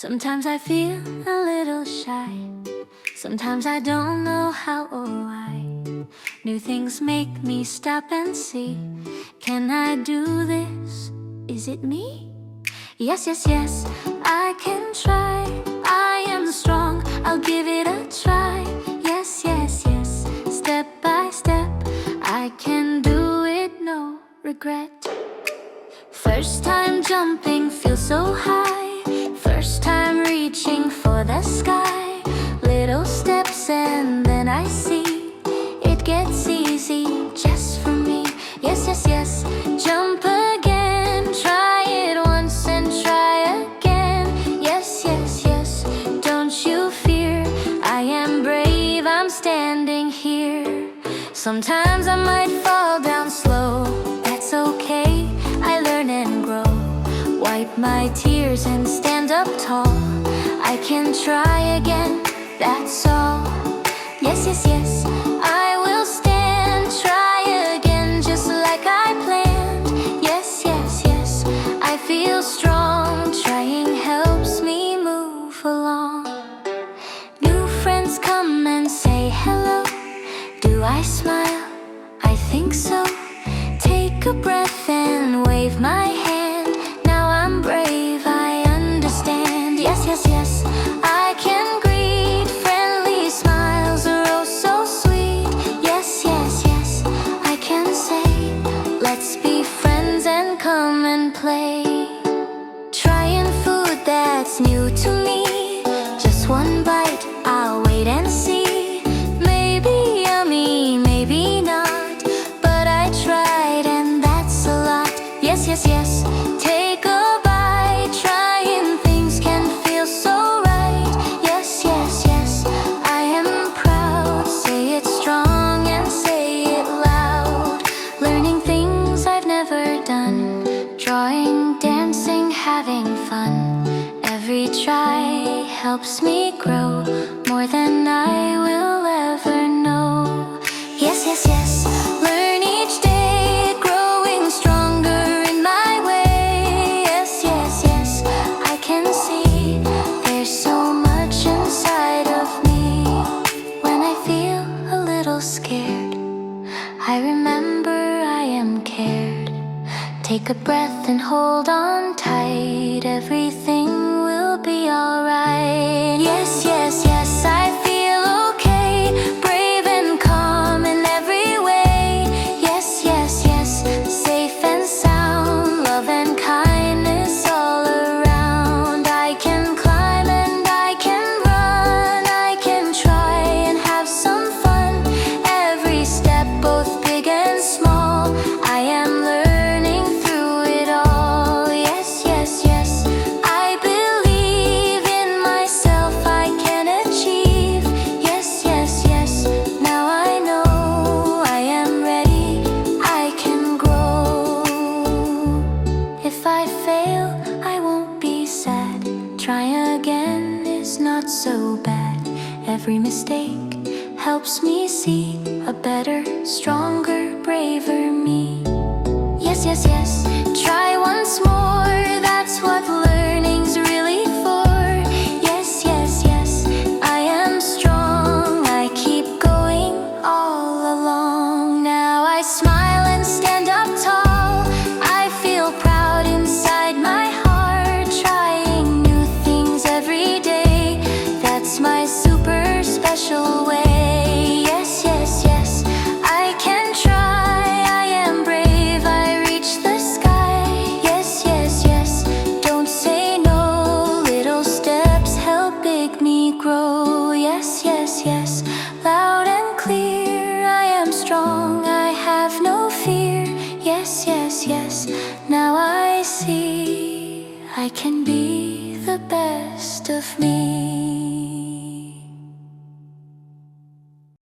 Sometimes I feel a little shy. Sometimes I don't know how or why. New things make me stop and see. Can I do this? Is it me? Yes, yes, yes, I can try. I am strong, I'll give it a try. Yes, yes, yes, step by step I can do it, no regret. First time jumping feels so high. First time reaching for the sky. Little steps and then I see it gets easy just for me. Yes, yes, yes, jump again. Try it once and try again. Yes, yes, yes, don't you fear. I am brave, I'm standing here. Sometimes I might fall down slow. That's okay, I learn and grow. Wipe my tears and stand up tall. I can try again, that's all. Yes, yes, yes, I will stand. Try again just like I planned. Yes, yes, yes, I feel strong. Trying helps me move along. New friends come and say hello. Do I smile? I think so. Take a breath and wave my hand. Now I'm brave, I understand. Yes, yes, yes, I can greet. Friendly smiles are oh so sweet. Yes, yes, yes, I can say, let's be friends and come and play. Trying food that's new to me. Just one bite, I'll wait and see. Maybe yummy, maybe not, but I tried and that's a lot. Yes, yes, yes, take a bite. Trying things can feel so right. Yes, yes, yes, I am proud. Say it strong and say it loud. Learning things I've never done. Drawing, dancing, having fun. Every try helps me grow more than I will ever know. Yes, yes, yes, learn each day, growing stronger in my way. Yes, yes, yes, I can see there's so much inside of me. When I feel a little scared, I remember I am cared. Take a breath and hold on tight. Everything will be alright. Yes, yes, yes, I feel okay. Brave and calm in every way. Yes, yes, yes, safe and sound. Love and kindness all around. I can climb and I can run. I can try and have some fun. Every step, both big and small, I am learning through it all. Yes, yes, yes, I believe in myself, I can achieve. Yes, yes, yes, now I know I am ready, I can grow. If I fail, I won't be sad. Try again is not so bad. Every mistake helps me see a better, stronger, braver me. Yes, yes, yes, try once more. That's what learning's really for. Yes, yes, yes, I am strong. I keep going all along. Now I smile and stand up tall. I feel proud inside my heart. Trying new things every day. That's my super special way. Yes, yes, yes, I can try. I am brave, I reach the sky. Yes, yes, yes, don't say no. Little steps help big me grow. Yes, yes, yes, loud and clear. I am strong, I have no fear. Yes, yes, yes, now I see I can be the best of me.